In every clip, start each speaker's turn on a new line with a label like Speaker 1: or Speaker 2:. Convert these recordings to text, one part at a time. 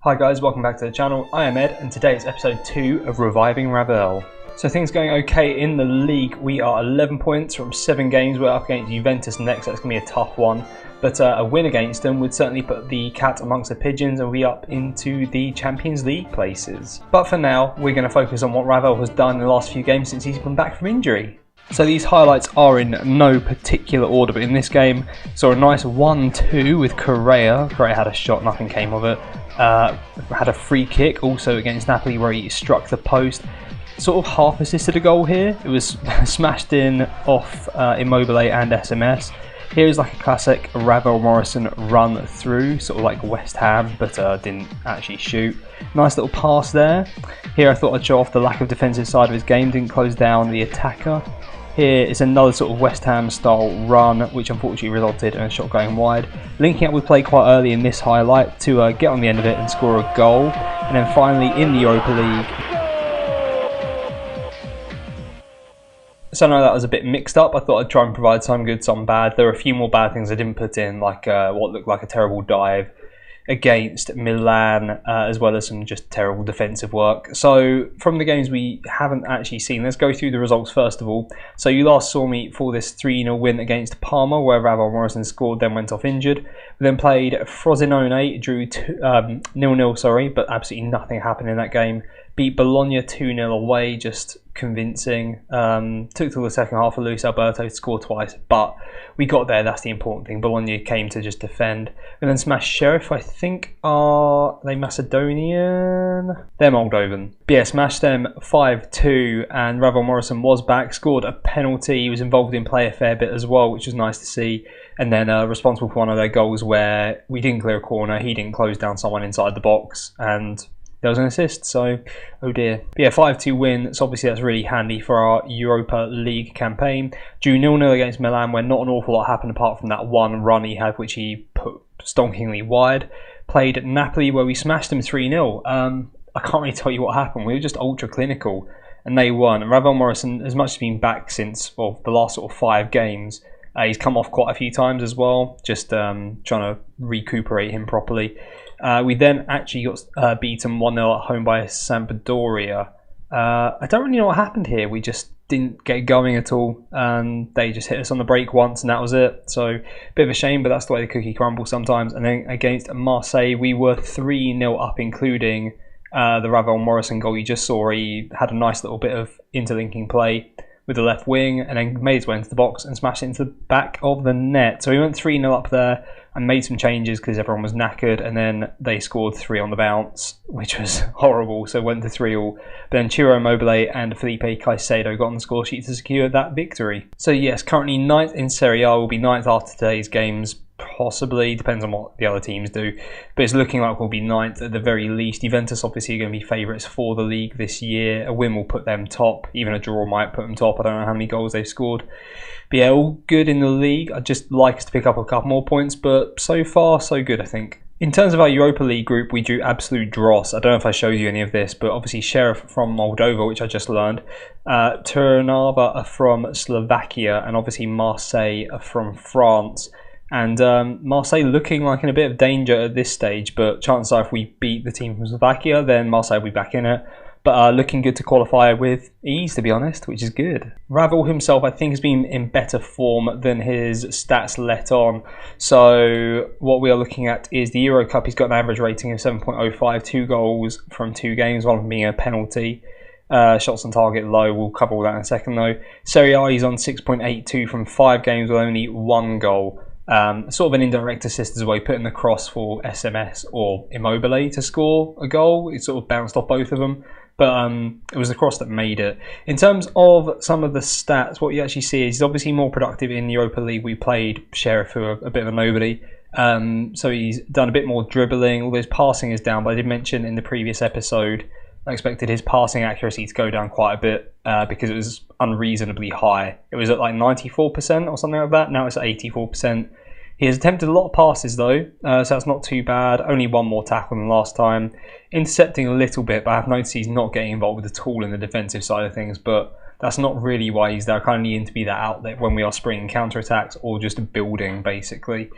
Speaker 1: Hi guys, welcome back to the channel. I am Ed and today is episode 2 of Reviving Ravel. So things going okay in the league. We are 11 points from 7 games. We're up against Juventus next, so that's going to be a tough one. But a win against them would certainly put the cat amongst the pigeons and we up into the Champions League places. But for now, we're going to focus on what Ravel has done in the last few games since he's been back from injury. So these highlights are in no particular order, but in this game, saw a nice 1-2 with Correa. Correa had a shot, nothing came of it. Had a free kick also against Napoli where he struck the post. Sort of half assisted a goal here. It was smashed in off Immobile and SMS. Here's like a classic Ravel Morrison run through, sort of like West Ham, but didn't actually shoot. Nice little pass there. Here I thought I'd show off the lack of defensive side of his game, didn't close down the attacker. Here is another sort of West Ham style run, which unfortunately resulted in a shot going wide. Linking up with play quite early in this highlight to get on the end of it and score a goal. And then finally in the Europa League. So I know that was a bit mixed up. I thought I'd try and provide some good, some bad. There were a few more bad things I didn't put in, like what looked like a terrible dive against Milan, as well as some just terrible defensive work. So from the games we haven't actually seen, let's go through the results first of all. So you last saw me for this 3-0 win against Parma, where Ravel Morrison scored, then went off injured. We then played Frosinone, drew 0-0, but absolutely nothing happened in that game. Beat Bologna 2-0 away, just convincing. Took till the second half for Luis Alberto to score twice, but we got there, that's the important thing. Bologna came to just defend. And then smashed Sheriff, I think, are they Macedonian? They're Moldovan. But yeah, smashed them 5-2, and Ravel Morrison was back, scored a penalty. He was involved in play a fair bit as well, which was nice to see. And then responsible for one of their goals where we didn't clear a corner, he didn't close down someone inside the box, and there was an assist, so oh dear. But yeah, 5-2 win, so obviously that's really handy for our Europa League campaign. Drew 0-0 against Milan, where not an awful lot happened apart from that one run he had, which he put stonkingly wide. Played Napoli, where we smashed them 3-0. I can't really tell you what happened. We were just ultra clinical, and they won. And Ravel Morrison, as much as been back since the last sort of 5 games, he's come off quite a few times as well, just trying to recuperate him properly. We then actually got beaten 1-0 at home by Sampdoria. I don't really know what happened here. We just didn't get going at all. They just hit us on the break once and that was it. So a bit of a shame, but that's the way the cookie crumbles sometimes. And then against Marseille, we were 3-0 up, including the Ravel Morrison goal you just saw. He had a nice little bit of interlinking play with the left wing and then made his way into the box and smashed it into the back of the net. So we went 3-0 up there and made some changes because everyone was knackered, and then they scored 3 on the bounce, which was horrible, so went to 3-all. But then Ciro Immobile and Felipe Caicedo got on the score sheet to secure that victory. So yes, currently 9th in Serie A, will be 9th after today's games, possibly, depends on what the other teams do, but it's looking like we'll be 9th at the very least. Juventus obviously are going to be favourites for the league this year. A win will put them top, even a draw might put them top. I don't know how many goals they've scored. But yeah, all good in the league. I'd just like us to pick up a couple more points, but so far so good, I think. In terms of our Europa League group, we drew absolute dross. I don't know if I showed you any of this, but obviously Sheriff from Moldova, which I just learned, Trnava from Slovakia, and obviously Marseille from France. And Marseille looking like in a bit of danger at this stage, but chances are if we beat the team from Slovakia, then Marseille will be back in it. But looking good to qualify with ease, to be honest, which is good. Ravel himself, I think, has been in better form than his stats let on. So what we are looking at is the Euro Cup. He's got an average rating of 7.05, 2 goals from 2 games, one of them being a penalty. Shots on target low, we'll cover all that in a second though. Serie A, he's on 6.82 from 5 games with only 1 goal. Sort of an indirect assist as well, putting the cross for SMS or Immobile to score a goal. It sort of bounced off both of them, but it was the cross that made it. In terms of some of the stats, what you actually see is he's obviously more productive in the Europa League. We played Sheriff, who are a bit of a nobody, so he's done a bit more dribbling, although his passing is down, but I did mention in the previous episode I expected his passing accuracy to go down quite a bit because it was unreasonably high. It was at like 94% or something like that. Now it's at 84%. He has attempted a lot of passes though, so that's not too bad. Only 1 more tackle than last time. Intercepting a little bit, but I have noticed he's not getting involved at all in the defensive side of things. But that's not really why he's there. I kind of need him to be that outlet when we are springing counter-attacks or just building, basically.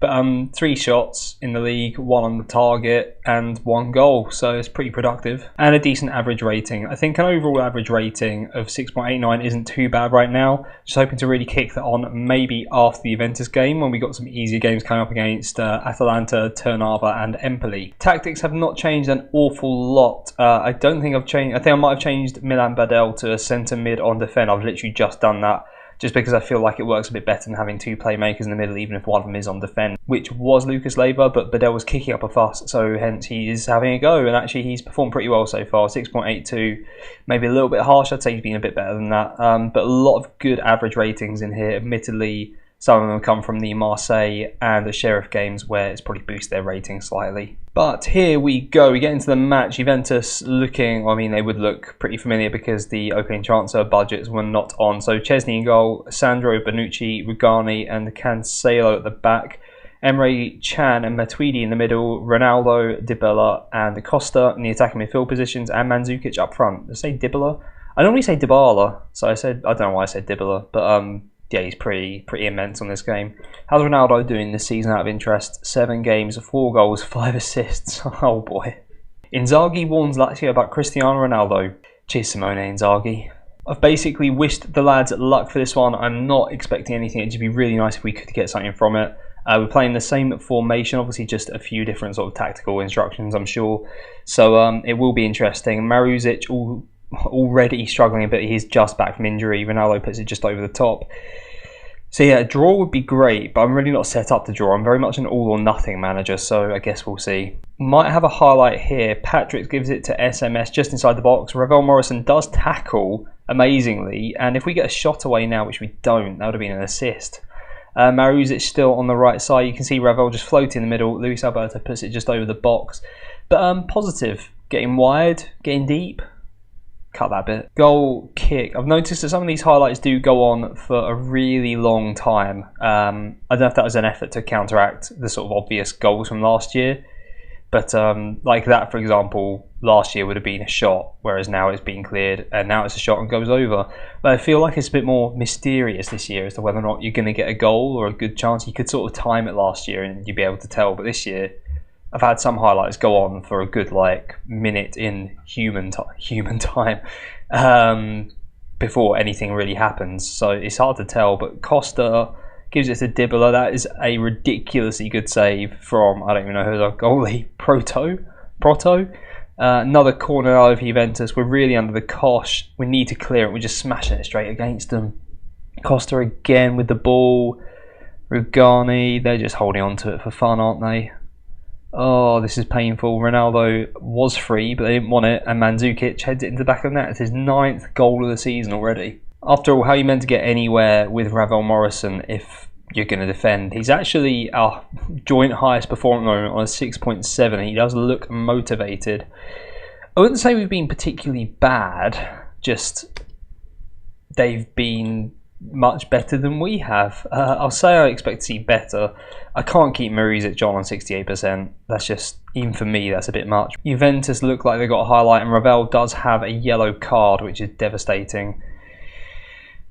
Speaker 1: But 3 shots in the league, 1 on the target and 1 goal, so it's pretty productive. And a decent average rating. I think an overall average rating of 6.89 isn't too bad right now. Just hoping to really kick that on maybe after the Juventus game when we got some easier games coming up against Atalanta, Ternava and Empoli. Tactics have not changed an awful lot. I don't think I've changed. I think I might have changed Milan Badel to a centre mid on defend. I've literally just done that, just because I feel like it works a bit better than having 2 playmakers in the middle, even if one of them is on defend, which was Lucas Leiva, but Badel was kicking up a fuss, so hence he is having a go, and actually he's performed pretty well so far. 6.82, maybe a little bit harsh. I'd say he's been a bit better than that, but a lot of good average ratings in here. Admittedly, some of them come from the Marseille and the Sheriff games where it's probably boosted their rating slightly. But here we go, we get into the match. Juventus looking, well, I mean, they would look pretty familiar because the opening transfer budgets were not on. So Chesney in goal, Sandro, Bonucci, Rugani and Cancelo at the back. Emre Can and Matuidi in the middle, Ronaldo, Dybala and Costa in the attacking midfield positions, and Mandzukic up front. Did I say Dybala? I normally say Dybala, so I don't know why I said Dybala, but yeah, he's pretty immense on this game. How's Ronaldo doing this season out of interest? 7 games, 4 goals, 5 assists. Oh boy. Inzaghi warns Lazio about Cristiano Ronaldo. Cheers, Simone Inzaghi. I've basically wished the lads luck for this one. I'm not expecting anything. It'd be really nice if we could get something from it. We're playing the same formation, obviously just a few different sort of tactical instructions, I'm sure. So it will be interesting. Maruzic already struggling a bit. He's just back from injury. Ronaldo puts it just over the top. So yeah, a draw would be great, but I'm really not set up to draw. I'm very much an all or nothing manager, so I guess we'll see. Might have a highlight here. Patrick gives it to SMS just inside the box. Ravel Morrison does tackle amazingly, and if we get a shot away now, which we don't, that would have been an assist. Maruzic still on the right side. You can see Ravel just floating in the middle. Luis Alberto puts it just over the box. But positive. Getting wide, getting deep. Cut that bit. Goal kick. I've noticed that some of these highlights do go on for a really long time. I don't know if that was an effort to counteract the sort of obvious goals from last year. But like that, for example, last year would have been a shot, whereas now it's been cleared, and now it's a shot and goes over. But I feel like it's a bit more mysterious this year as to whether or not you're going to get a goal or a good chance. You could sort of time it last year and you'd be able to tell, but this year I've had some highlights go on for a good minute in human time before anything really happens. So it's hard to tell. But Costa gives it to Dybala. That is a ridiculously good save from, I don't even know who's our goalie, Proto. Another corner out of Juventus. We're really under the cosh. We need to clear it. We're just smashing it straight against them. Costa again with the ball. Rugani, they're just holding on to it for fun, aren't they? Oh, this is painful. Ronaldo was free, but they didn't want it, and Mandzukic heads it into the back of the net. It's his 9th goal of the season already. After all, how are you meant to get anywhere with Ravel Morrison if you're going to defend? He's actually our joint highest performer at the moment on a 6.7. He does look motivated. I wouldn't say we've been particularly bad, just they've been much better than we have. I'll say I expect to see better. I can't keep Maruzic on 68%. That's just, even for me, that's a bit much. Juventus look like they got a highlight, and Ravel does have a yellow card, which is devastating.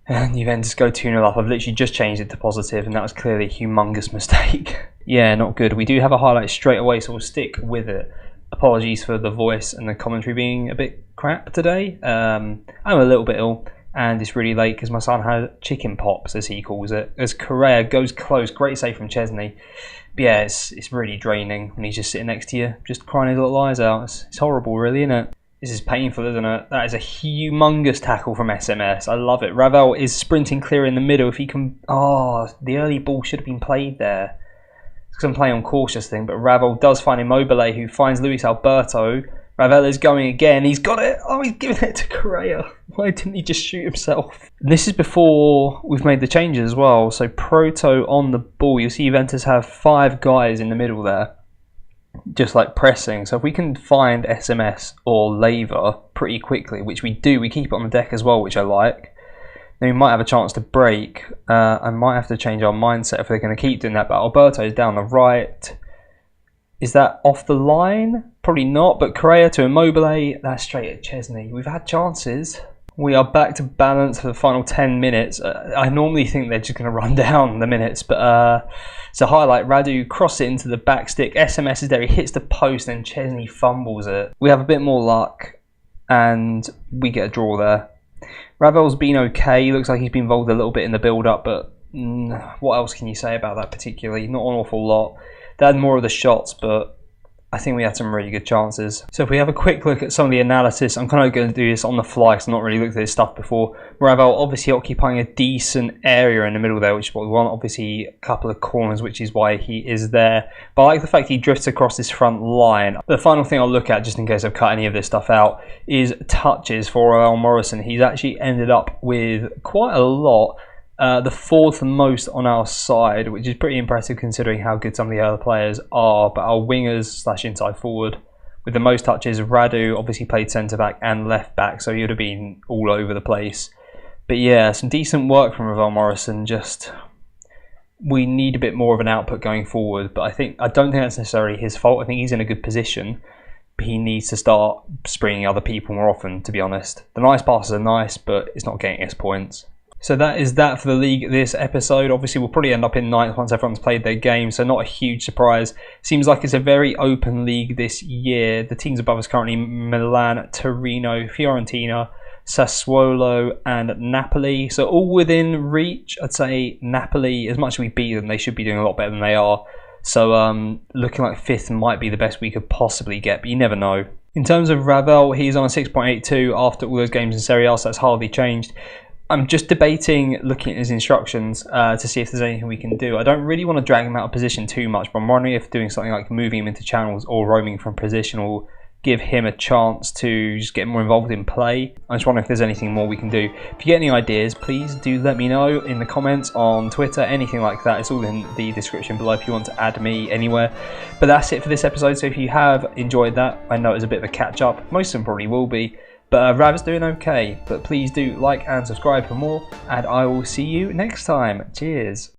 Speaker 1: And Juventus go 2-0 up. I've literally just changed it to positive, and that was clearly a humongous mistake. Yeah, not good. We do have a highlight straight away, so we'll stick with it. Apologies for the voice and the commentary being a bit crap today. I'm a little bit ill, and it's really late because my son had chicken pops, as he calls it. As Correa goes close, great save from Chesney. But yeah, it's really draining when he's just sitting next to you, just crying his little eyes out. It's horrible, really, isn't it? This is painful, isn't it? That is a humongous tackle from SMS. I love it. Ravel is sprinting clear in the middle. If he can... Oh, the early ball should have been played there. Because I'm playing on cautious thing, but Ravel does find Immobile, who finds Luis Alberto. Ravel is going again. He's got it. Oh, he's giving it to Correa. Why didn't he just shoot himself? And this is before we've made the changes as well. So Proto on the ball. You'll see Juventus have 5 guys in the middle there, just like pressing. So if we can find SMS or Leiva pretty quickly, which we do, we keep it on the deck as well, which I like, then we might have a chance to break. I might have to change our mindset if they're going to keep doing that. But Alberto is down the right. Is that off the line? Probably not, but Correa to Immobile, that's straight at Chesney. We've had chances. We are back to balance for the final 10 minutes. I normally think they're just going to run down the minutes, but it's a highlight. Radu crosses it into the back stick. SMS is there. He hits the post, and Chesney fumbles it. We have a bit more luck, and we get a draw there. Ravel's been okay. He looks like he's been involved a little bit in the build-up, but what else can you say about that particularly? Not an awful lot. They had more of the shots, but I think we had some really good chances. So if we have a quick look at some of the analysis, I'm kind of going to do this on the fly because I've not really looked at this stuff before. Ravel obviously occupying a decent area in the middle there, which is what we want. Obviously a couple of corners, which is why he is there. But I like the fact he drifts across this front line. The final thing I'll look at, just in case I've cut any of this stuff out, is touches for Ravel Morrison. He's actually ended up with quite a lot. The fourth most on our side, which is pretty impressive considering how good some of the other players are. But our wingers / inside forward with the most touches, Radu obviously played centre back and left back, so he would have been all over the place. But yeah, some decent work from Ravel Morrison. Just we need a bit more of an output going forward. But I don't think that's necessarily his fault. I think he's in a good position, but he needs to start springing other people more often. To be honest, the nice passes are nice, but it's not getting us points. So that is that for the league this episode. Obviously, we'll probably end up in ninth once everyone's played their game, so not a huge surprise. Seems like it's a very open league this year. The teams above us currently Milan, Torino, Fiorentina, Sassuolo and Napoli. So all within reach. I'd say Napoli, as much as we beat them, they should be doing a lot better than they are. So looking like fifth might be the best we could possibly get, but you never know. In terms of Ravel, he's on a 6.82 after all those games in Serie A, so that's hardly changed. I'm just debating looking at his instructions to see if there's anything we can do. I don't really want to drag him out of position too much, but I'm wondering if doing something like moving him into channels or roaming from position will give him a chance to just get more involved in play. I just wonder if there's anything more we can do. If you get any ideas, please do let me know in the comments on Twitter, anything like that. It's all in the description below if you want to add me anywhere. But that's it for this episode. So if you have enjoyed that, I know it was a bit of a catch up. Most of them probably will be. But Rav's doing okay. But please do like and subscribe for more. And I will see you next time. Cheers.